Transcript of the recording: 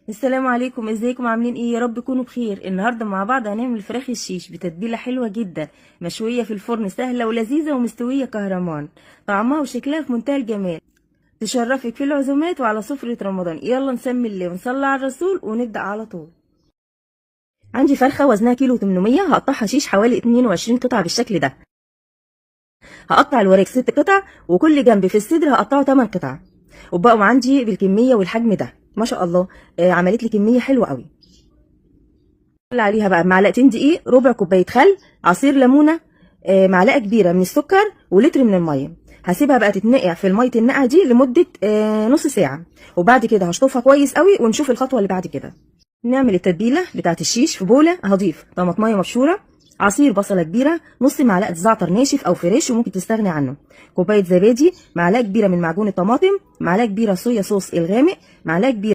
السلام عليكم، ازيكم؟ عاملين ايه؟ يا رب تكونوا بخير. النهارده مع بعض هنعمل فراخ الشيش بتتبيله حلوه جدا، مشويه في الفرن، سهله ولذيذه ومستويه كهرمان. طعمها وشكلها في منتهى الجمال، تشرفك في العزومات وعلى سفره رمضان. يلا نسمي الله ونصلي على الرسول ونبدا على طول. عندي فرخه وزنها كيلو 800، هقطعها شيش حوالي 22 قطعه بالشكل ده. هقطع الوراك 6 قطع، وكل جنب في الصدر هقطعه 8 قطع، وبقوا عندي بالكميه والحجم ده ما شاء الله. عملت لي كميه حلوه قوي. عليها بقى معلقتين دقيق، ربع كوبايه خل، عصير ليمونه، معلقه كبيره من السكر، ولتر من الميه. هسيبها بقى تتنقع في الميه النقعه دي لمده نص ساعه، وبعد كده هشطفها كويس قوي ونشوف الخطوه اللي بعد كده. نعمل التتبيله بتاعت الشيش. في بوله هضيف طماطمايه مبشوره، عصير بصله كبيره، نص معلقه زعتر ناشف او فريش وممكن تستغني عنه، كوبايه زبادي، معلقه كبيره من معجون الطماطم، معلقه كبيره صويا صوص الغامق، معلقه كبيره